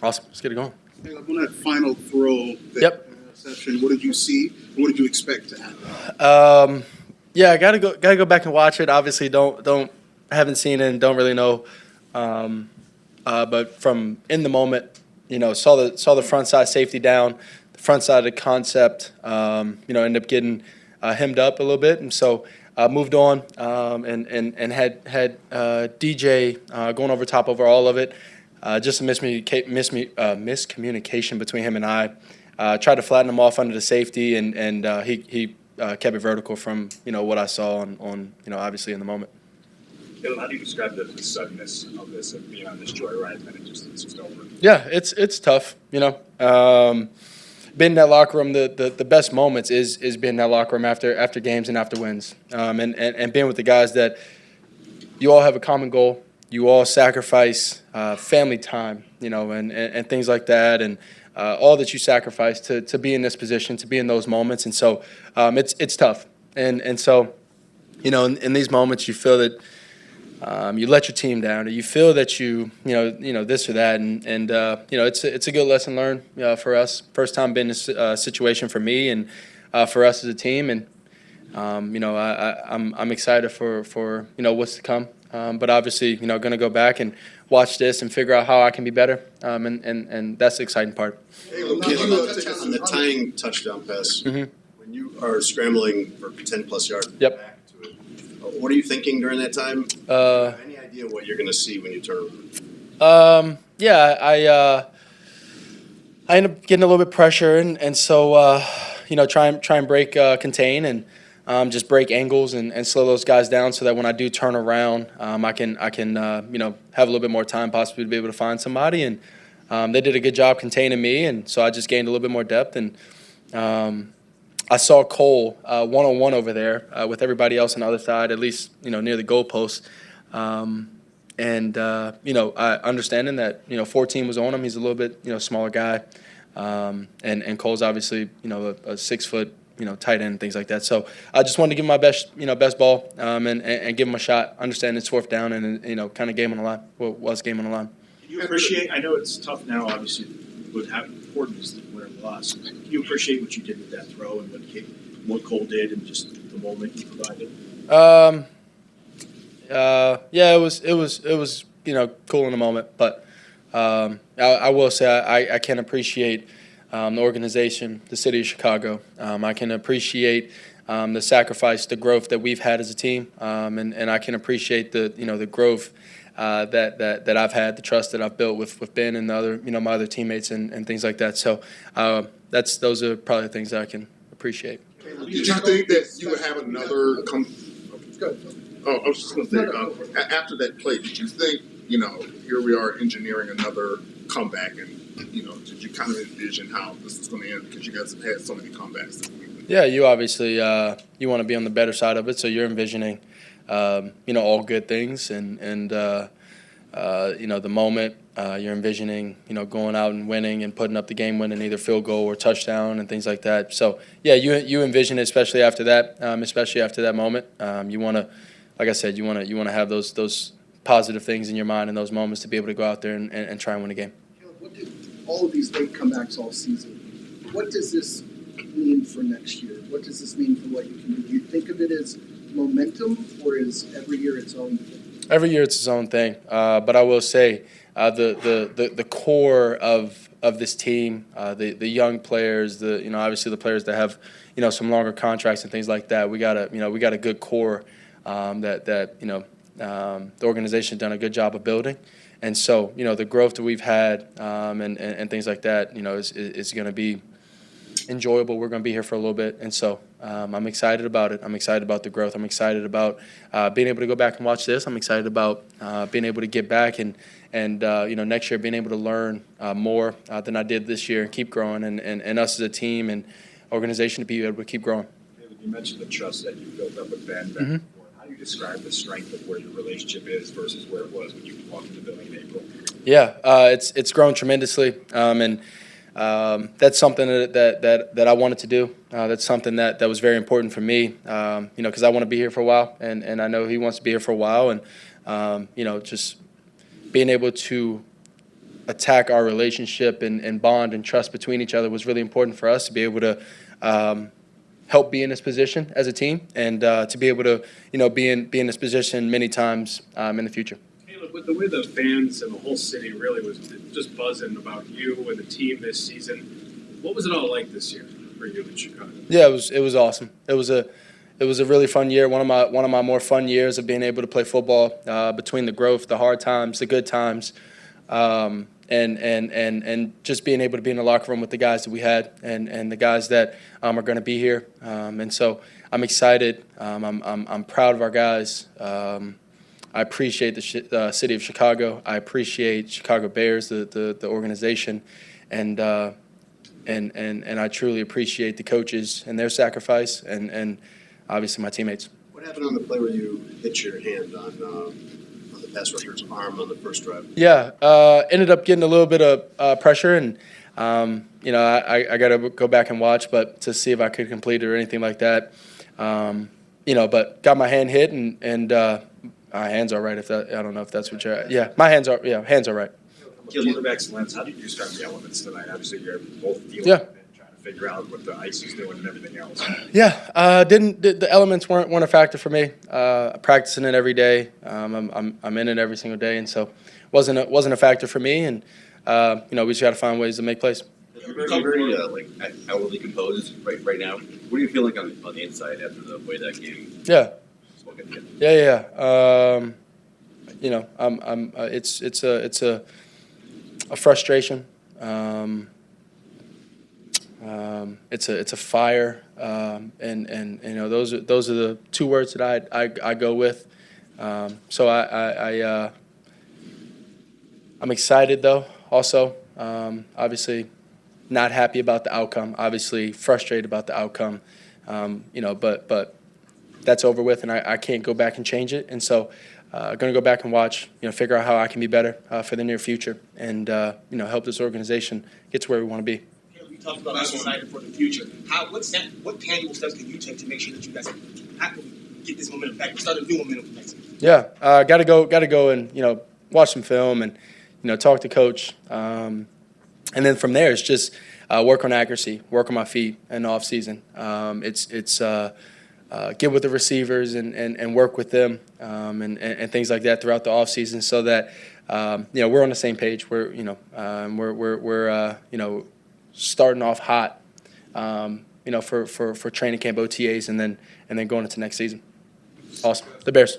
Awesome. Let's get it going. Hey, on that final throw, interception, what did you see? What did you expect to happen? Yeah, I gotta go back and watch it. Obviously, haven't seen it and don't really know. But from in the moment, saw the front side safety down, the front side of the concept. Ended up getting hemmed up a little bit, and so moved on and had DJ going over top over all of it. Just a miscommunication between him and I. Tried to flatten him off under the safety, and he kept it vertical from what I saw on obviously in the moment. Dylan, how do you describe the suddenness of this, of being on this joyride, and then it's just over? Yeah, it's tough. Being in that locker room, the best moments is being in that locker room after games and after wins, and being with the guys that you all have a common goal. You all sacrifice family time, and things like that, and all that you sacrifice to be in this position, to be in those moments, and so it's tough, and so in these moments you feel that you let your team down, or you feel that you this or that, and it's a good lesson learned for us. First time being in this situation for me and for us as a team, and I'm excited for what's to come. But obviously, going to go back and watch this and figure out how I can be better, and that's the exciting part. Hey, on the tying touchdown pass, when you are scrambling for 10-plus yards Yep. back to it, what are you thinking during that time? Any idea what you're going to see when you turn around? Yeah, I end up getting a little bit pressure, and so try and break contain and just break angles and slow those guys down so that when I do turn around, I can have a little bit more time possibly to be able to find somebody. And they did a good job containing me, and so I just gained a little bit more depth. And I saw Cole one-on-one over there with everybody else on the other side, at least near the goalpost. I understanding that 14 was on him. He's a little bit smaller guy, and Cole's obviously a 6 foot tight end and things like that. So I just wanted to give him my best ball and give him a shot. Understand it's 4th down and kind of game on the line. Was game on the line. Can you appreciate? I know it's tough now, obviously, with how important is the win or loss. Can you appreciate what you did with that throw and what Cole did and just the moment you provided? Yeah, it was cool in the moment, but I will say I can appreciate the organization, the city of Chicago. I can appreciate the sacrifice, the growth that we've had as a team, and I can appreciate the growth that I've had, the trust that I've built with Ben and the other my other teammates and things like that. So those are probably the things that I can appreciate. Did you think that you would have another I was just going to say, after that play, did you think, here we are engineering another comeback, and, did you kind of envision how this is going to end because you guys have had so many comebacks this week? Yeah, you obviously you want to be on the better side of it, so you're envisioning, all good things, and the moment you're envisioning, going out and winning and putting up the game-winning either field goal or touchdown and things like that. So yeah, you envision it, especially after that moment. You want to, like I said, you want to have those positive things in your mind in those moments to be able to go out there and try and win a game. What did all of these late comebacks all season? What does this mean for next year? What does this mean for what you can do? Do you think of it as momentum, or is every year its own thing? Every year it's its own thing, but I will say the core of this team, the young players, obviously the players that have some longer contracts and things like that. We got a good core that the organization done a good job of building, and so the growth that we've had and things like that is going to be enjoyable. We're going to be here for a little bit, and so I'm excited about it. I'm excited about the growth. I'm excited about being able to go back and watch this. I'm excited about being able to get back and next year being able to learn more than I did this year and keep growing, and us as a team and organization to be able to keep growing. David, you mentioned the trust that you built up with Ben. Before. How do you describe the strength of where your relationship is versus where it was when you walked in the building in April? Yeah, it's grown tremendously, and that's something that I wanted to do. That's something that was very important for me, because I want to be here for a while, and I know he wants to be here for a while, and just being able to attack our relationship and bond and trust between each other was really important for us to be able to help be in this position as a team and to be able to, be in this position many times in the future. Caleb, with the way the fans and the whole city really was just buzzing about you and the team this season, what was it all like this year for you in Chicago? Yeah, it was awesome. It was a really fun year. One of my more fun years of being able to play football between the growth, the hard times, the good times, and just being able to be in the locker room with the guys that we had and the guys that are going to be here. And so I'm excited. I'm proud of our guys. I appreciate the city of Chicago. I appreciate Chicago Bears, the organization, and I truly appreciate the coaches and their sacrifice and obviously my teammates. What happened on the play where you hit your hand on the pass rusher's arm on the first drive? Yeah, ended up getting a little bit of pressure, and I got to go back and watch, but to see if I could complete it or anything like that. But got my hand hit, and my hands are right. I don't know if that's what you're. Yeah, my hands are. Yeah, hands are right. Quarterback's lens, how did you start the elements tonight? Obviously, you're both dealing Yeah. with it, trying to figure out what the ice is doing and everything else. Yeah, the elements weren't a factor for me. Practicing it every day. I'm in it every single day, and so wasn't a factor for me. And we just got to find ways to make plays. You're very outwardly composed right now. What do you feel like on the inside after the way that game? Yeah. Spoken? Yeah. It's a frustration. It's a fire, and those are the two words that I go with. So I'm excited though. Also, obviously, not happy about the outcome. Obviously, frustrated about the outcome. But that's over with, and I can't go back and change it. And so, going to go back and watch. Figure out how I can be better for the near future, and help this organization get to where we want to be. You talked about being excited for the future. What tangible steps can you take to make sure that you guys get this momentum back? Start a new momentum for next season. Yeah, got to go and watch some film and talk to coach, and then from there it's just work on accuracy, work on my feet in the offseason. It's get with the receivers and work with them and things like that throughout the offseason so that we're on the same page. We're starting off hot, for training camp OTAs and then going into next season. Awesome. The Bears.